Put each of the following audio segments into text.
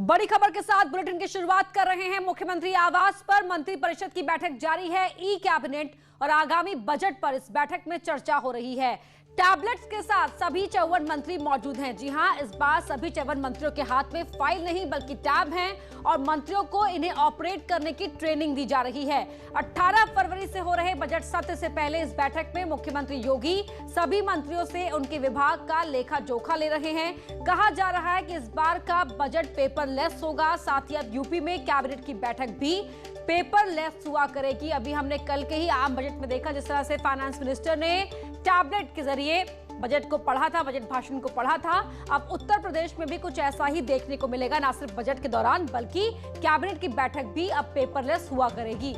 बड़ी खबर के साथ बुलेटिन की शुरुआत कर रहे हैं। मुख्यमंत्री आवास पर मंत्रिपरिषद की बैठक जारी है। ई कैबिनेट और आगामी बजट पर इस बैठक में चर्चा हो रही है। टैबलेट्स के साथ सभी 54 मंत्री मौजूद हैं। जी हां, इस बार सभी 54 मंत्रियों के हाथ में फाइल नहीं बल्कि टैब हैं और मंत्रियों को इन्हें ऑपरेट करने की ट्रेनिंग दी जा रही है। 18 फरवरी से हो रहे बजट सत्र से पहले इस बैठक में मुख्यमंत्री योगी सभी मंत्रियों से उनके विभाग का लेखा जोखा ले रहे हैं। कहा जा रहा है कि इस बार का बजट पेपरलेस होगा। साथ ही अब यूपी में कैबिनेट की बैठक भी पेपरलेस हुआ करेगी। अभी हमने कल के ही आम बजट में देखा जिस तरह से फाइनेंस मिनिस्टर ने टैबलेट के जरिए बजट को पढ़ा था, बजट भाषण को पढ़ा था। अब उत्तर प्रदेश में भी कुछ ऐसा ही देखने को मिलेगा, ना सिर्फ बजट के दौरान बल्कि कैबिनेट की बैठक भी अब पेपरलेस हुआ करेगी।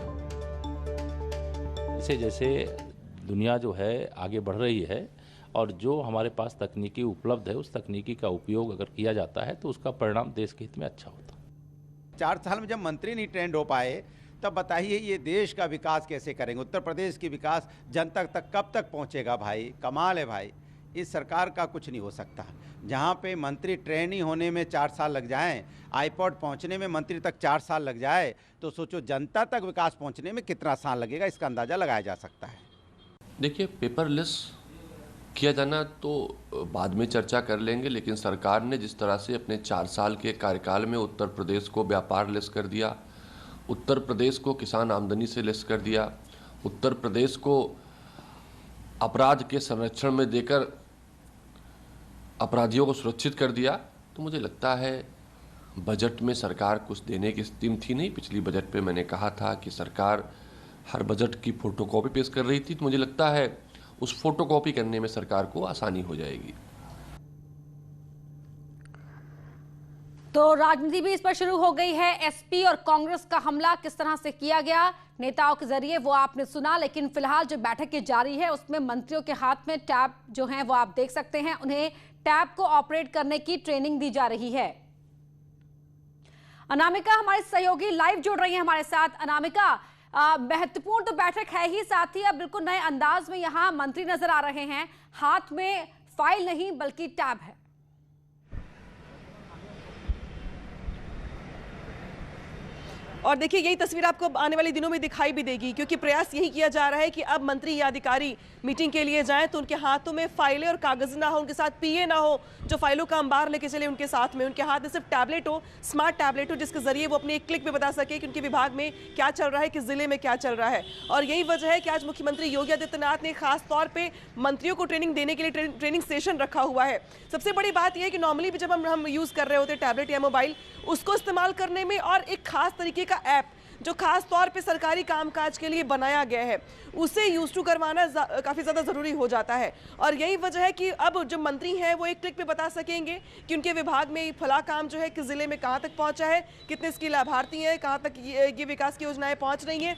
जैसे जैसे दुनिया जो है आगे बढ़ रही है और जो हमारे पास तकनीकी उपलब्ध है उस तकनीकी का उपयोग अगर किया जाता है तो उसका परिणाम देश के हित में अच्छा होता है। 4 साल में जब मंत्री नहीं ट्रेंड हो पाए तब बताइए ये देश का विकास कैसे करेंगे? उत्तर प्रदेश की विकास जनता तक कब तक पहुंचेगा? भाई कमाल है भाई, इस सरकार का कुछ नहीं हो सकता। जहां पे मंत्री ट्रेनी होने में 4 साल लग जाएं, आईपॉड पहुंचने में मंत्री तक 4 साल लग जाए तो सोचो जनता तक विकास पहुंचने में कितना साल लगेगा, इसका अंदाज़ा लगाया जा सकता है। देखिए, पेपरलेस किया जाना तो बाद में चर्चा कर लेंगे, लेकिन सरकार ने जिस तरह से अपने 4 साल के कार्यकाल में उत्तर प्रदेश को व्यापार लेस कर दिया, उत्तर प्रदेश को किसान आमदनी से लेस कर दिया, उत्तर प्रदेश को अपराध के संरक्षण में देकर अपराधियों को सुरक्षित कर दिया, तो मुझे लगता है बजट में सरकार कुछ देने की स्थिति थी नहीं। पिछली बजट पे मैंने कहा था कि सरकार हर बजट की फोटोकॉपी पेश कर रही थी, तो मुझे लगता है उस फोटोकॉपी करने में सरकार को आसानी हो जाएगी। तो राजनीति भी इस पर शुरू हो गई है। एसपी और कांग्रेस का हमला किस तरह से किया गया नेताओं के जरिए वो आपने सुना, लेकिन फिलहाल जो बैठक की जारी है उसमें मंत्रियों के हाथ में टैब जो हैं वो आप देख सकते हैं। उन्हें टैब को ऑपरेट करने की ट्रेनिंग दी जा रही है। अनामिका हमारे सहयोगी लाइव जुड़ रही है हमारे साथ। अनामिका, महत्वपूर्ण तो बैठक है ही, साथ ही अब बिल्कुल नए अंदाज में यहाँ मंत्री नजर आ रहे हैं। हाथ में फाइल नहीं बल्कि टैब है। और देखिए, यही तस्वीर आपको आने वाले दिनों में दिखाई भी देगी, क्योंकि प्रयास यही किया जा रहा है कि अब मंत्री या अधिकारी मीटिंग के लिए जाएं तो उनके हाथों में फाइलें और कागज ना हो, उनके साथ पीए ना हो जो फाइलों का अंबार लेके चले उनके साथ में। उनके हाथ में सिर्फ टैबलेट हो, स्मार्ट टैबलेट हो, जिसके जरिए वो अपने एक क्लिक में बता सके कि उनके विभाग में क्या चल रहा है, किस जिले में क्या चल रहा है। और यही वजह है कि आज मुख्यमंत्री योगी आदित्यनाथ ने खास तौर पर मंत्रियों को ट्रेनिंग देने के लिए ट्रेनिंग सेशन रखा हुआ है। सबसे बड़ी बात यह है कि नॉर्मली भी जब हम यूज़ कर रहे होते हैं टैबलेट या मोबाइल, उसको इस्तेमाल करने में और एक खास तरीके का ऐप जो खास तौर पे सरकारी कामकाज के लिए बनाया गया है उसे यूज टू करवाना काफ़ी ज़्यादा ज़रूरी हो जाता है। और यही वजह है कि अब जो मंत्री हैं वो एक क्लिक पे बता सकेंगे कि उनके विभाग में फला काम जो है किस ज़िले में कहाँ तक पहुँचा है, कितने इसकी लाभार्थी हैं, कहाँ तक ये विकास की योजनाएं पहुँच रही हैं।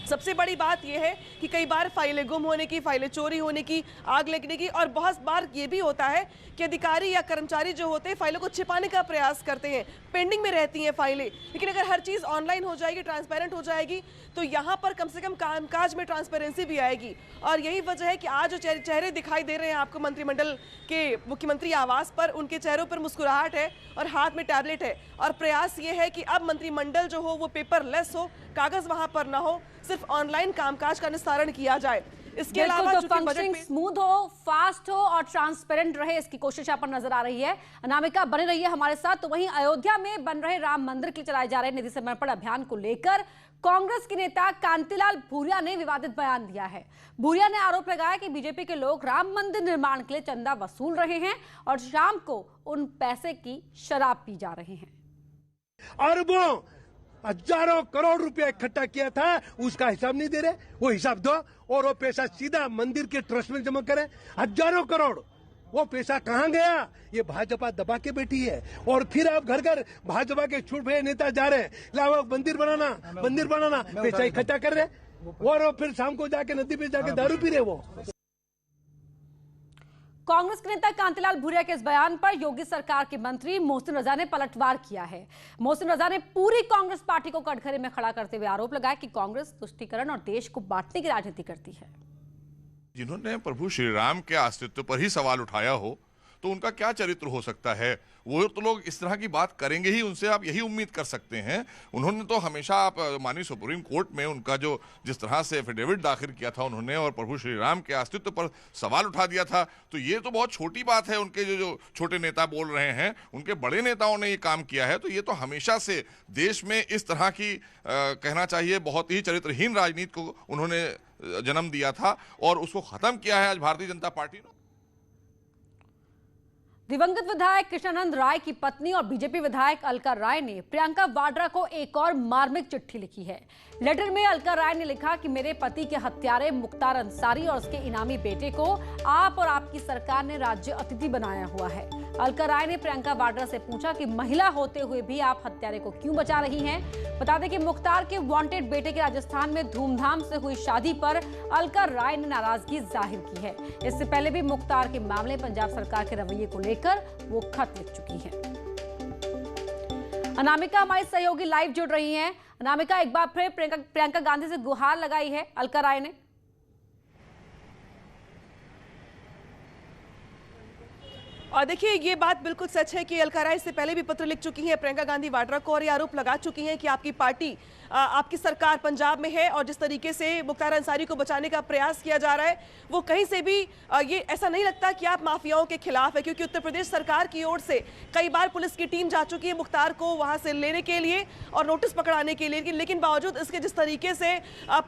सबसे बड़ी बात यह है कि कई बार फाइलें गुम होने की, फाइलें चोरी होने की, आग लगने की, और बहुत बार ये भी होता है कि अधिकारी या कर्मचारी जो होते हैं फाइलों को छिपाने का प्रयास करते हैं, पेंडिंग में रहती हैं फाइलें। लेकिन अगर हर चीज़ ऑनलाइन हो जाएगी, ट्रांसपेरेंट हो जाएगी, तो यहाँ पर कम से कम कामकाज में ट्रांसपेरेंसी भी आएगी। और यही वजह है कि आज जो चेहरे दिखाई दे रहे हैं आपको मंत्रिमंडल के मुख्यमंत्री आवास पर, उनके चेहरों पर मुस्कुराहट है और हाथ में टैबलेट है। और प्रयास ये है कि अब मंत्रिमंडल जो हो वो पेपरलेस हो, कागज वहाँ पर ना हो, सिर्फ ऑनलाइन कामकाज का निस्तारण किया जाए। इसके अलावा तो फंक्शनिंग स्मूथ हो, फास्ट हो और ट्रांसपेरेंट रहे, इसकी कोशिश यहाँ पर नजर आ रही है। अनामिका, बने रही है हमारे साथ। तो वहीं अयोध्या में बन रहे राम मंदिर के लिए चलाए जा रहे निधि समर्पण अभियान को लेकर कांग्रेस के नेता कांतिलाल भूरिया ने विवादित बयान दिया है। भूरिया ने आरोप लगाया कि बीजेपी के लोग राम मंदिर निर्माण के लिए चंदा वसूल रहे हैं और शाम को उन पैसे की शराब पी जा रहे हैं। अरबों हजारों करोड़ रुपया इकट्ठा किया था, उसका हिसाब नहीं दे रहे। वो हिसाब दो और वो पैसा सीधा मंदिर के ट्रस्ट में जमा करें। हजारों करोड़, वो पैसा कहाँ गया? ये भाजपा दबा के बैठी है। और फिर आप घर घर भाजपा के छुटे नेता जा रहे हैं, लाओ मंदिर बनाना, पैसा इकट्ठा कर रहे और फिर शाम को जाके नदी पे जाके दारू पी रहे। वो कांग्रेस के नेता कांतिलाल भूरिया के इस बयान पर योगी सरकार के मंत्री मोहसिन रजा ने पलटवार किया है। मोहसिन रजा ने पूरी कांग्रेस पार्टी को कटघरे में खड़ा करते हुए आरोप लगाया कि कांग्रेस तुष्टीकरण और देश को बांटने की राजनीति करती है। जिन्होंने प्रभु श्री राम के अस्तित्व पर ही सवाल उठाया हो तो उनका क्या चरित्र हो सकता है। वो तो लोग इस तरह की बात करेंगे ही, उनसे आप यही उम्मीद कर सकते हैं। उन्होंने तो हमेशा आप माननीय सुप्रीम कोर्ट में उनका जो जिस तरह से एफिडेविट दाखिल किया था उन्होंने, और प्रभु श्री राम के अस्तित्व पर सवाल उठा दिया था, तो ये तो बहुत छोटी बात है। उनके जो छोटे नेता बोल रहे हैं, उनके बड़े नेताओं ने ये काम किया है, तो ये तो हमेशा से देश में इस तरह की कहना चाहिए बहुत ही चरित्रहीन राजनीति को उन्होंने जन्म दिया था और उसको खत्म किया है आज भारतीय जनता पार्टी ने। दिवंगत विधायक कृष्णानंद राय की पत्नी और बीजेपी विधायक अलका राय ने प्रियंका वाड्रा को एक और मार्मिक चिट्ठी लिखी है। लेटर में अलका राय ने लिखा कि मेरे पति के हत्यारे मुख्तार अंसारी और उसके इनामी बेटे को आप और आपकी सरकार ने राज्य अतिथि बनाया हुआ है। अलका राय ने प्रियंका वाड्रा से पूछा कि महिला होते हुए भी आप हत्यारे को क्यों बचा रही हैं। बता दें कि मुख्तार के वांटेड बेटे की राजस्थान में धूमधाम से हुई शादी पर अलका राय ने नाराजगी जाहिर की है। इससे पहले भी मुख्तार के मामले पंजाब सरकार के रवैये को लेकर वो खत लिख चुकी हैं। अनामिका हमारी सहयोगी लाइव जुड़ रही हैं। अनामिका, एक बार फिर प्रियंका गांधी से गुहार लगाई है अलका राय ने। और देखिए, ये बात बिल्कुल सच है कि अलका राय इससे पहले भी पत्र लिख चुकी हैं प्रियंका गांधी वाड्रा को और ये आरोप लगा चुकी हैं कि आपकी पार्टी, आपकी सरकार पंजाब में है और जिस तरीके से मुख्तार अंसारी को बचाने का प्रयास किया जा रहा है वो कहीं से भी ये ऐसा नहीं लगता कि आप माफियाओं के खिलाफ है, क्योंकि उत्तर प्रदेश सरकार की ओर से कई बार पुलिस की टीम जा चुकी है मुख्तार को वहां से लेने के लिए और नोटिस पकड़ाने के लिए, लेकिन बावजूद इसके जिस तरीके से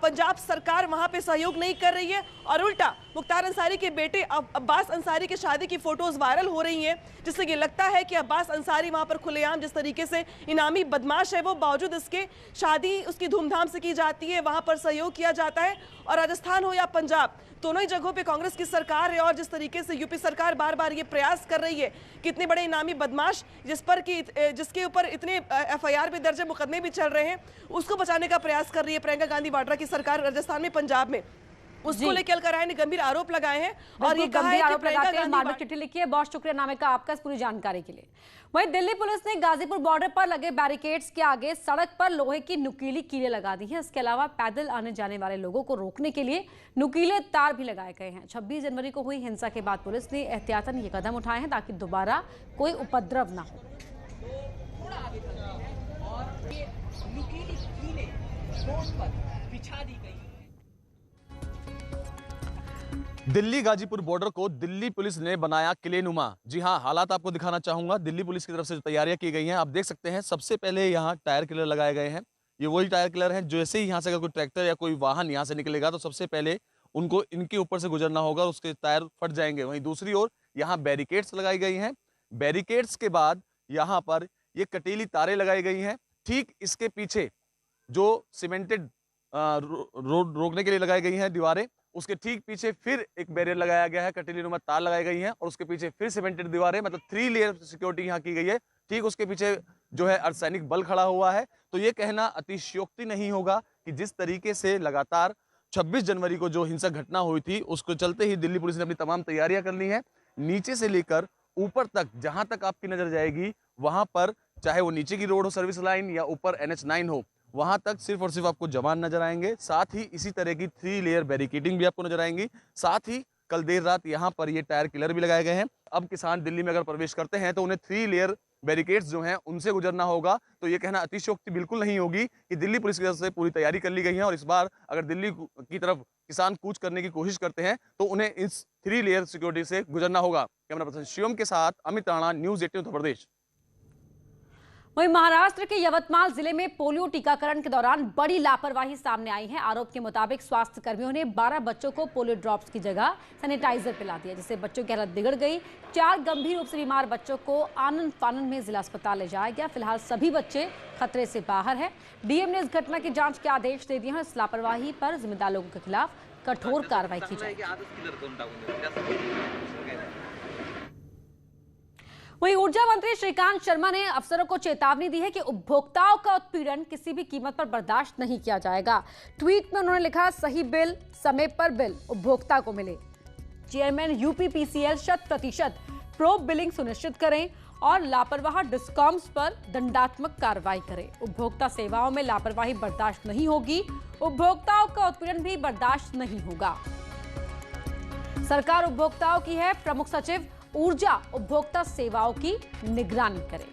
पंजाब सरकार वहां पे सहयोग नहीं कर रही है और उल्टा मुख्तार अंसारी के बेटे अब्बास अंसारी की शादी की फोटोज वायरल हो रही हैं, जिससे ये लगता है कि अब्बास अंसारी वहां पर खुलेआम जिस तरीके से इनामी बदमाश है वो बावजूद इसके शादी उसकी धूमधाम से की जाती है, वहां पर सहयोग किया जाता है। और राजस्थान हो या पंजाब, दोनों ही जगहों पे कांग्रेस की सरकार है और जिस तरीके से यूपी सरकार बार बार ये प्रयास कर रही है कि इतने बड़े इनामी बदमाश जिसके ऊपर इतने एफआईआर भी दर्ज, मुकदमे भी चल रहे हैं, उसको बचाने का प्रयास कर रही है प्रियंका गांधी वाड्रा की सरकार राजस्थान में, पंजाब में। उसको लेकर अलका राय ने गंभीर आरोप लगाए हैं और ये गंभीर आरोप लगाते हैं, मार्मिक चिट्ठी लिखी है। बहुत शुक्रिया नामिका आपका इस पूरी जानकारी के लिए। वहीं दिल्ली पुलिस ने गाजीपुर बॉर्डर पर लगे बैरिकेड्स के आगे सड़क पर लोहे की नुकीली कीलें लगा दी हैं। इसके अलावा पैदल आने जाने वाले लोगों को रोकने के लिए नुकीले तार भी लगाए गए हैं। 26 जनवरी को हुई हिंसा के बाद पुलिस ने एहतियातन ये कदम उठाए हैं ताकि दोबारा कोई उपद्रव न हो। दिल्ली गाजीपुर बॉर्डर को दिल्ली पुलिस ने बनाया किलेनुमा। जी हां, हालात आपको दिखाना चाहूंगा। दिल्ली पुलिस की तरफ से जो तैयारियां की गई हैं आप देख सकते हैं। सबसे पहले यहां टायर किलर लगाए गए हैं। ये वही टायर किलर हैं जैसे ही यहां से अगर कोई ट्रैक्टर या कोई वाहन यहां से निकलेगा तो सबसे पहले उनको इनके ऊपर से गुजरना होगा, उसके टायर फट जाएंगे। वहीं दूसरी ओर यहाँ बैरिकेड्स लगाई गई हैं। बैरिकेड्स के बाद यहाँ पर ये कटीली तारें लगाई गई हैं। ठीक इसके पीछे जो सीमेंटेड रोड रोकने के लिए लगाई गई हैं दीवारें, उसके ठीक पीछे फिर एक बैरियर लगाया गया है, कटीली नुमा तार लगाई गई हैं और उसके पीछे फिर सीमेंटेड दीवारें, मतलब 3 लेयर सिक्योरिटी यहाँ की गई है। ठीक उसके पीछे जो है अर्धसैनिक बल खड़ा हुआ है। तो ये कहना अतिशयोक्ति नहीं होगा कि जिस तरीके से लगातार 26 जनवरी को जो हिंसक घटना हुई थी उसको चलते ही दिल्ली पुलिस ने अपनी तमाम तैयारियां कर ली हैं। नीचे से लेकर ऊपर तक, जहां तक आपकी नजर जाएगी वहां पर, चाहे वो नीचे की रोड हो सर्विस लाइन या ऊपर NH9 हो, वहां तक सिर्फ और सिर्फ आपको जवान नजर आएंगे। साथ ही इसी तरह की 3 लेयर बैरिकेडिंग भी आपको नजर आएंगी। साथ ही कल देर रात यहाँ पर ये टायर किलर भी लगाए गए हैं। अब किसान दिल्ली में अगर प्रवेश करते हैं तो उन्हें 3 लेयर बैरिकेड्स जो हैं उनसे गुजरना होगा। तो ये कहना अतिशयोक्ति बिल्कुल नहीं होगी कि दिल्ली पुलिस की तरफ से पूरी तैयारी कर ली गई है और इस बार अगर दिल्ली की तरफ किसान कूच करने की कोशिश करते हैं तो उन्हें इस 3 लेयर सिक्योरिटी से गुजरना होगा। कैमरा पर्सन शिवम के साथ अमित राणा, न्यूज़ 18 उत्तर प्रदेश। वहीं महाराष्ट्र के यवतमाल जिले में पोलियो टीकाकरण के दौरान बड़ी लापरवाही सामने आई है। आरोप के मुताबिक स्वास्थ्य कर्मियों ने 12 बच्चों को पोलियो ड्रॉप्स की जगह सैनिटाइजर पिला दिया, जिससे बच्चों की हालत बिगड़ गई। 4 गंभीर रूप से बीमार बच्चों को आनंद फानंद में जिला अस्पताल ले जाया गया। फिलहाल सभी बच्चे खतरे से बाहर है। डीएम ने इस घटना की जांच के आदेश दे दिए हैं। इस लापरवाही पर जिम्मेदार लोगों के खिलाफ कठोर कार्रवाई की जाएगी। वहीं ऊर्जा मंत्री श्रीकांत शर्मा ने अफसरों को चेतावनी दी है कि उपभोक्ताओं का उत्पीड़न किसी भी कीमत पर बर्दाश्त नहीं किया जाएगा। ट्वीट में उन्होंने लिखा, सही बिल समय पर बिल उपभोक्ता को मिले। चेयरमैन यूपीपीसीएल 100% प्रोब बिलिंग सुनिश्चित करें और लापरवाह डिस्कॉम्स पर दंडात्मक कार्रवाई करें। उपभोक्ता सेवाओं में लापरवाही बर्दाश्त नहीं होगी। उपभोक्ताओं का उत्पीड़न भी बर्दाश्त नहीं होगा। सरकार उपभोक्ताओं की है। प्रमुख सचिव ऊर्जा उपभोक्ता सेवाओं की निगरानी करे।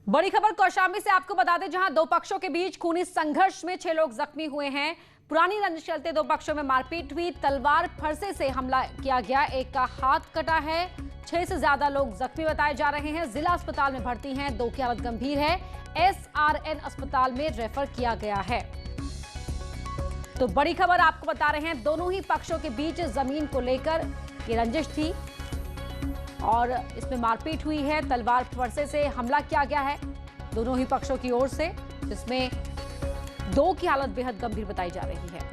बड़ी खबर कौशाम्बी से आपको बता दें, जहां दो पक्षों के बीच खूनी संघर्ष में 6 लोग जख्मी हुए हैं। पुरानी रंजिश चलते दो पक्षों में मारपीट हुई, तलवार फरसे से हमला किया गया, एक का हाथ कटा है। 6 से ज्यादा लोग जख्मी बताए जा रहे हैं। जिला अस्पताल में भर्ती हैं, 2 की हालत गंभीर है। SRN अस्पताल में रेफर किया गया है। तो बड़ी खबर आपको बता रहे हैं, दोनों ही पक्षों के बीच जमीन को लेकर ये रंजिश थी और इसमें मारपीट हुई है। तलवार फरसे से हमला किया गया है दोनों ही पक्षों की ओर से, जिसमें 2 की हालत बेहद गंभीर बताई जा रही है।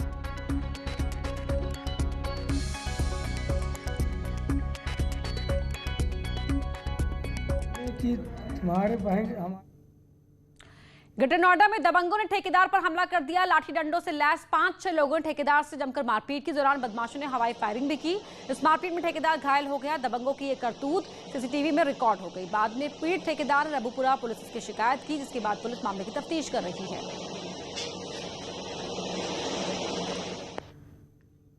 हमारे बहन ग्रेटर नोएडा में दबंगों ने ठेकेदार पर हमला कर दिया। लाठी डंडों से लैस 5-6 लोगों ने ठेकेदार से जमकर मारपीट की। दौरान बदमाशों ने हवाई फायरिंग भी की। इस मारपीट में ठेकेदार घायल हो गया। दबंगों की ये करतूत सीसीटीवी में रिकॉर्ड हो गई। बाद में पीड़ित ठेकेदार ने रबूपुरा पुलिस की शिकायत की, जिसके बाद पुलिस मामले की तफ्तीश कर रही है।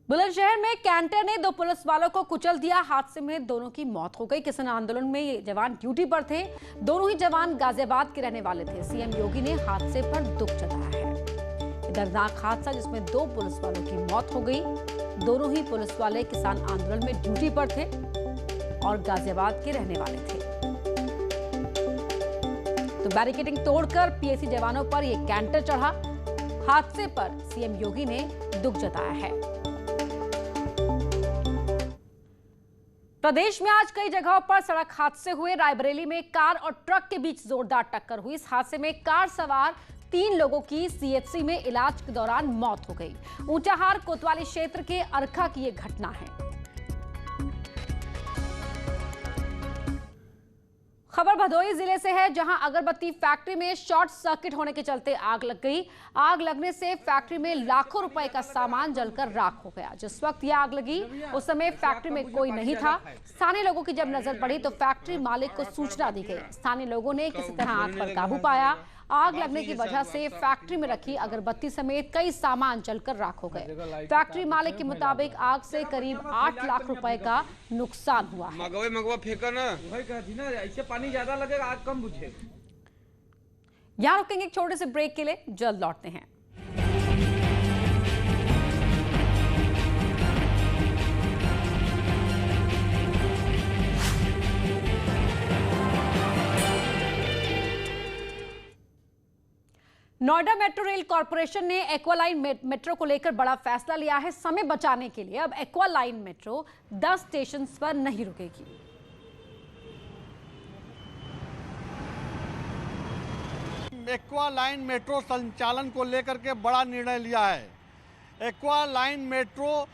बुलंदशहर में कैंटर ने 2 पुलिस वालों को कुचल दिया। हादसे में दोनों की मौत हो गई। किसान आंदोलन में ये जवान ड्यूटी पर थे। दोनों ही जवान गाजियाबाद के रहने वाले थे। सीएम योगी ने हादसे पर दुख जताया है। दर्दनाक हादसा जिसमें 2 पुलिस वालों की मौत हो गई। दोनों ही पुलिस वाले किसान आंदोलन में ड्यूटी पर थे और गाजियाबाद के रहने वाले थे। तो बैरिकेडिंग तोड़कर पीएसी जवानों पर यह कैंटर चढ़ा। हादसे पर सीएम योगी ने दुख जताया है। प्रदेश में आज कई जगहों पर सड़क हादसे हुए। रायबरेली में कार और ट्रक के बीच जोरदार टक्कर हुई। इस हादसे में कार सवार 3 लोगों की सीएचसी में इलाज के दौरान मौत हो गई। ऊंचाहार कोतवाली क्षेत्र के अरखा की यह घटना है। खबर भदोही जिले से है, जहां अगरबत्ती फैक्ट्री में शॉर्ट सर्किट होने के चलते आग लग गई। आग लगने से फैक्ट्री में लाखों रुपए का सामान जलकर राख हो गया। जिस वक्त यह आग लगी उस समय फैक्ट्री में कोई नहीं था। स्थानीय लोगों की जब नजर पड़ी तो फैक्ट्री मालिक को सूचना दी गई। स्थानीय लोगों ने किसी तरह आग पर काबू पाया। आग लगने की वजह से फैक्ट्री में रखी अगरबत्ती समेत कई सामान जलकर राख हो गए। फैक्ट्री मालिक के मुताबिक आग से करीब 8 लाख रुपए का नुकसान हुआ है। ऐसे पानी ज्यादा लगेगा, आग कम बुझेगा। यहाँ रुकेंगे एक छोटे से ब्रेक के लिए, जल्द लौटते हैं। नोएडा मेट्रो रेल कॉर्पोरेशन ने एक्वालाइन मेट्रो को लेकर बड़ा फैसला लिया है। समय बचाने के लिए अब एक्वालाइन मेट्रो 10 स्टेशन पर नहीं रुकेगी। एक्वालाइन मेट्रो संचालन को लेकर के बड़ा निर्णय लिया है। एक्वालाइन मेट्रो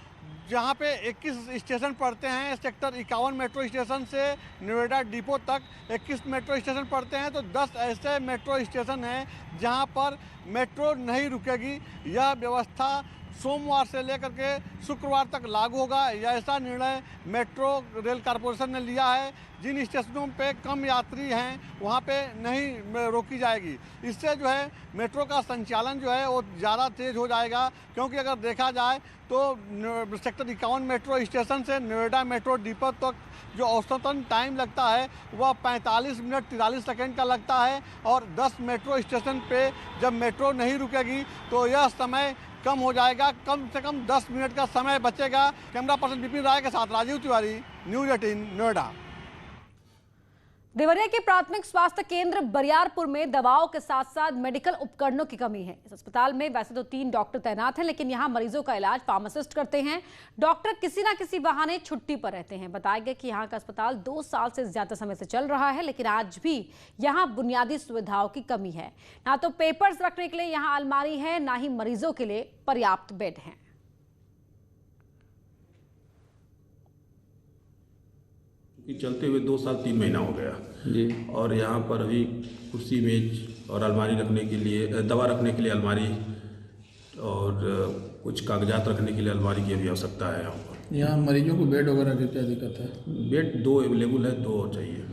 जहां पे 21 स्टेशन पड़ते हैं, सेक्टर 51 मेट्रो स्टेशन से नोएडा डिपो तक 21 मेट्रो स्टेशन पड़ते हैं, तो 10 ऐसे मेट्रो स्टेशन हैं जहां पर मेट्रो नहीं रुकेगी। यह व्यवस्था सोमवार से लेकर के शुक्रवार तक लागू होगा। ऐसा निर्णय मेट्रो रेल कॉर्पोरेशन ने लिया है। जिन स्टेशनों पे कम यात्री हैं वहाँ पे नहीं रोकी जाएगी। इससे जो है मेट्रो का संचालन जो है वो ज़्यादा तेज़ हो जाएगा, क्योंकि अगर देखा जाए तो सेक्टर 51 मेट्रो स्टेशन से नोएडा मेट्रो डिपो तक जो औसतन टाइम लगता है वह 45 मिनट 43 सेकेंड का लगता है, और 10 मेट्रो स्टेशन पे जब मेट्रो नहीं रुकेगी तो यह समय कम हो जाएगा। कम से कम 10 मिनट का समय बचेगा। कैमरा पर्सन विपिन राय के साथ राजीव तिवारी, न्यूज़ 18 नोएडा। देवरिया के प्राथमिक स्वास्थ्य केंद्र बरियारपुर में दवाओं के साथ साथ मेडिकल उपकरणों की कमी है। इस अस्पताल में वैसे तो 3 डॉक्टर तैनात हैं, लेकिन यहां मरीजों का इलाज फार्मासिस्ट करते हैं। डॉक्टर किसी ना किसी बहाने छुट्टी पर रहते हैं। बताया गया कि यहां का अस्पताल 2 साल से ज्यादा समय से चल रहा है, लेकिन आज भी यहां बुनियादी सुविधाओं की कमी है। ना तो पेपर्स रखने के लिए यहां अलमारी है, ना ही मरीजों के लिए पर्याप्त बेड है। चलते हुए 2 साल 3 महीना हो गया जी। और यहाँ पर अभी कुर्सी मेज और अलमारी रखने के लिए, दवा रखने के लिए अलमारी और कुछ कागजात रखने के लिए अलमारी की भी आवश्यकता है। यहाँ पर यहाँ मरीजों को बेड वगैरह की क्या दिक्कत है? बेड 2 अवेलेबल है, 2 और चाहिए।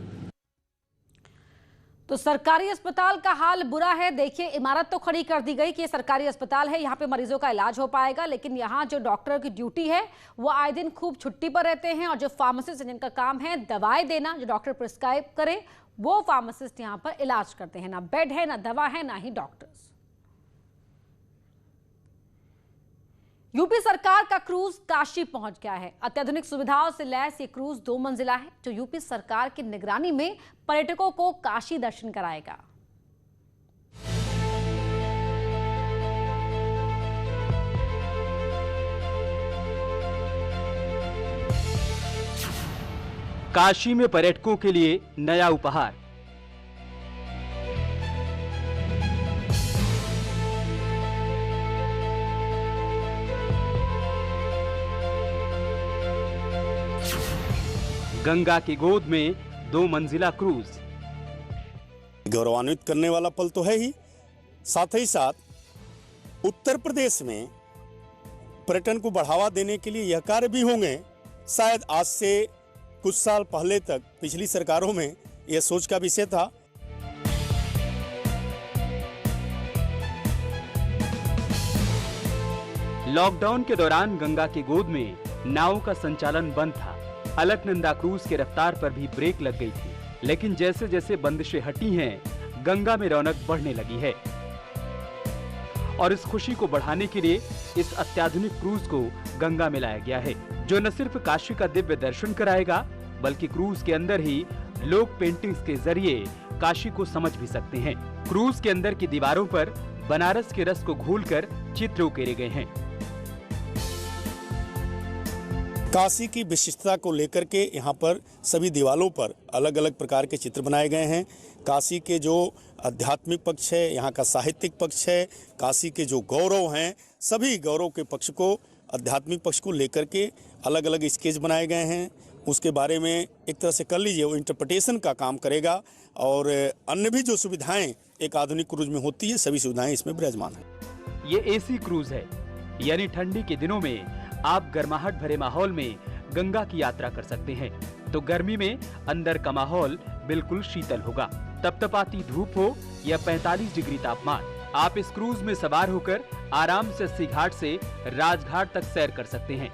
तो सरकारी अस्पताल का हाल बुरा है। देखिए, इमारत तो खड़ी कर दी गई कि ये सरकारी अस्पताल है, यहाँ पे मरीजों का इलाज हो पाएगा, लेकिन यहाँ जो डॉक्टर की ड्यूटी है वो आए दिन खूब छुट्टी पर रहते हैं, और जो फार्मासिस्ट जिनका काम है दवाएं देना, जो डॉक्टर प्रिस्क्राइब करे वो फार्मासिस्ट यहाँ पर इलाज करते हैं। ना बेड है, ना दवा है, ना ही डॉक्टर्स। यूपी सरकार का क्रूज काशी पहुंच गया है। अत्याधुनिक सुविधाओं से लैस ये क्रूज 2 मंजिला है, जो यूपी सरकार की निगरानी में पर्यटकों को काशी दर्शन कराएगा। काशी में पर्यटकों के लिए नया उपहार। गंगा की गोद में 2 मंजिला क्रूज। गौरवान्वित करने वाला पल तो है ही, साथ ही साथ उत्तर प्रदेश में पर्यटन को बढ़ावा देने के लिए यह कार्य भी होंगे। शायद आज से कुछ साल पहले तक पिछली सरकारों में यह सोच का विषय था। लॉकडाउन के दौरान गंगा की गोद में नावों का संचालन बंद था। अलकनंदा क्रूज के रफ्तार पर भी ब्रेक लग गई थी, लेकिन जैसे जैसे बंदिशें हटी हैं, गंगा में रौनक बढ़ने लगी है। और इस खुशी को बढ़ाने के लिए इस अत्याधुनिक क्रूज को गंगा में लाया गया है, जो न सिर्फ काशी का दिव्य दर्शन कराएगा, बल्कि क्रूज के अंदर ही लोग पेंटिंग्स के जरिए काशी को समझ भी सकते हैं। क्रूज के अंदर की दीवारों पर बनारस के रस को घोलकर चित्र उकेरे गए हैं। काशी की विशिष्टता को लेकर के यहाँ पर सभी दीवारों पर अलग अलग प्रकार के चित्र बनाए गए हैं। काशी के जो आध्यात्मिक पक्ष है, यहाँ का साहित्यिक पक्ष है, काशी के जो गौरव हैं, सभी गौरव के पक्ष को, आध्यात्मिक पक्ष को लेकर के अलग अलग स्केच बनाए गए हैं। उसके बारे में एक तरह से कर लीजिए वो इंटरप्रिटेशन का काम करेगा। और अन्य भी जो सुविधाएं एक आधुनिक क्रूज में होती है, सभी सुविधाएं इसमें विराजमान है। ये एसी क्रूज है, यानी ठंडी के दिनों में आप गर्माहट भरे माहौल में गंगा की यात्रा कर सकते हैं, तो गर्मी में अंदर का माहौल बिल्कुल शीतल होगा। तपतपाती धूप हो या 45 डिग्री तापमान, आप इस क्रूज में सवार होकर आराम से अस्सी घाट से राजघाट तक सैर कर सकते हैं।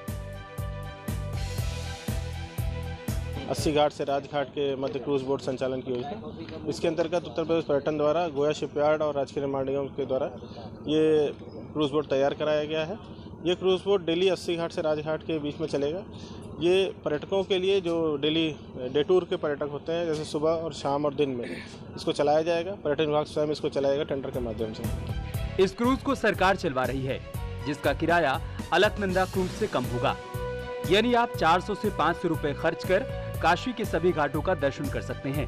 अस्सी घाट से राजघाट के मध्य क्रूज बोट संचालन की हुई है। इसके अंतर्गत उत्तर प्रदेश पर्यटन द्वारा गोया शिपयार्ड और राजकीय निर्माण निगम के द्वारा ये क्रूज बोट तैयार कराया गया है। ये क्रूज बोट डेली अस्सी घाट से राजघाट के बीच में चलेगा। ये पर्यटकों के लिए जो डेली डे टूर के पर्यटक होते हैं, जैसे सुबह और शाम और दिन में, इसको चलाया जाएगा। पर्यटन विभाग स्वयं इसको चलाएगा टेंडर के माध्यम से। इस क्रूज को सरकार चलवा रही है, जिसका किराया अलकनंदा क्रूज से कम होगा, यानी आप 400 से 500 रुपए खर्च कर काशी के सभी घाटों का दर्शन कर सकते हैं।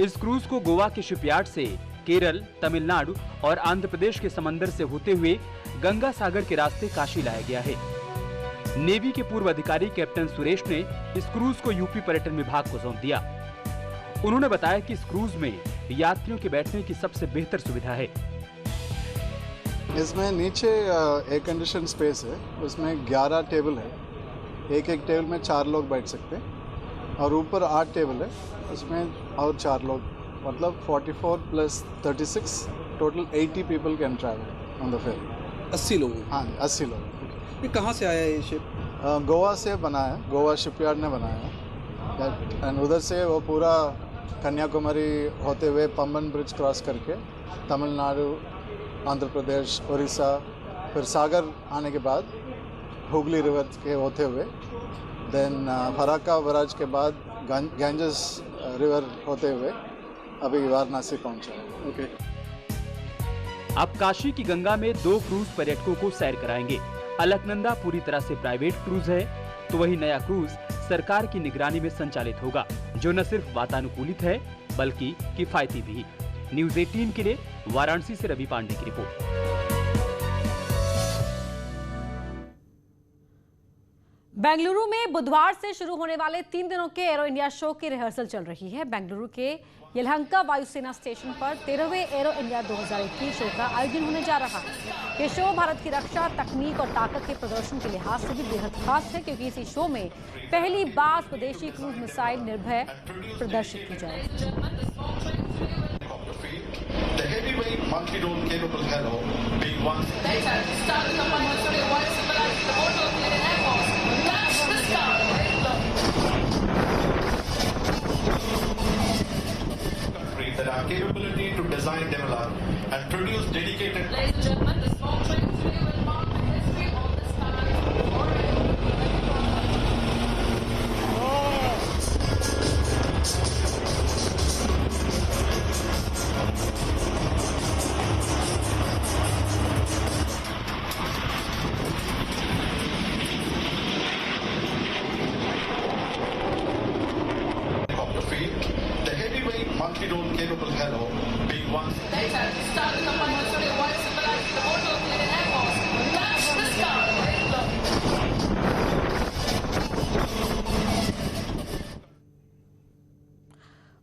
इस क्रूज को गोवा के शिपयार्ड से केरल, तमिलनाडु और आंध्र प्रदेश के समंदर से होते हुए गंगा सागर के रास्ते काशी लाया गया है। नेवी के पूर्व अधिकारी कैप्टन सुरेश ने इस क्रूज को यूपी पर्यटन विभाग को सौंप दिया। उन्होंने बताया कि इस क्रूज में यात्रियों के बैठने की सबसे बेहतर सुविधा है। इसमें नीचे एयर कंडीशन स्पेस है, उसमें 11 टेबल है, एक टेबल में 4 लोग बैठ सकते हैं, और ऊपर 8 टेबल है, उसमें और 4 लोग, मतलब 44 + 36 total 80 people can travel on the ferry. 80 लोग? हाँ, 80 लोग। ये कहाँ से आया ये शिप? गोवा से बनाया, गोवा शिपयार्ड ने बनाया, एंड उधर से वो पूरा कन्याकुमारी होते हुए पंबन ब्रिज क्रॉस करके तमिलनाडु, आंध्र प्रदेश, उड़ीसा, फिर सागर आने के बाद हुगली रिवर के होते हुए देन फराक्का बराज के बाद गंजेस रिवर होते हुए अभी वाराणसी पहुंचे। ओके। अब काशी की गंगा में 2 क्रूज पर्यटकों को सैर कराएंगे। अलकनंदा पूरी तरह से प्राइवेट क्रूज है, तो वही नया क्रूज सरकार की निगरानी में संचालित होगा, जो न सिर्फ वातानुकूलित है बल्कि किफायती भी। न्यूज़ 18 के लिए वाराणसी से रवि पांडे की रिपोर्ट। बेंगलुरु में बुधवार से शुरू होने वाले 3 दिनों के एरो इंडिया शो की रिहर्सल चल रही है। बेंगलुरु के यलहंका वायुसेना स्टेशन पर 13वें एरो इंडिया 2021 शो का आयोजन होने जा रहा है। ये शो भारत की रक्षा, तकनीक और ताकत के प्रदर्शन के लिहाज से भी बेहद खास है, क्योंकि इसी शो में पहली बार स्वदेशी क्रूज मिसाइल निर्भय प्रदर्शित की जाएगी। The heavyweight multi-role capable helo being one. That our capability to design, develop, and produce dedicated. Ladies and gentlemen, this small train today will mark the history of this multi-role capable helo being one. Later, starting up on the white symbolizing the order of the Air Force. That's the start.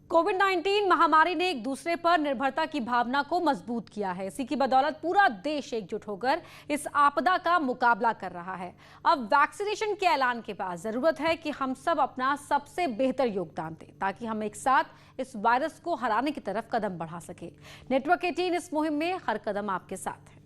कोविड-19 महामारी ने एक दूसरे पर निर्भरता की भावना को मजबूत किया है। इसी की बदौलत पूरा देश एकजुट होकर इस आपदा का मुकाबला कर रहा है। अब वैक्सीनेशन के ऐलान के बाद जरूरत है कि हम सब अपना सबसे बेहतर योगदान दें, ताकि हम एक साथ इस वायरस को हराने की तरफ कदम बढ़ा सके। नेटवर्क 18 इस मुहिम में हर कदम आपके साथ है।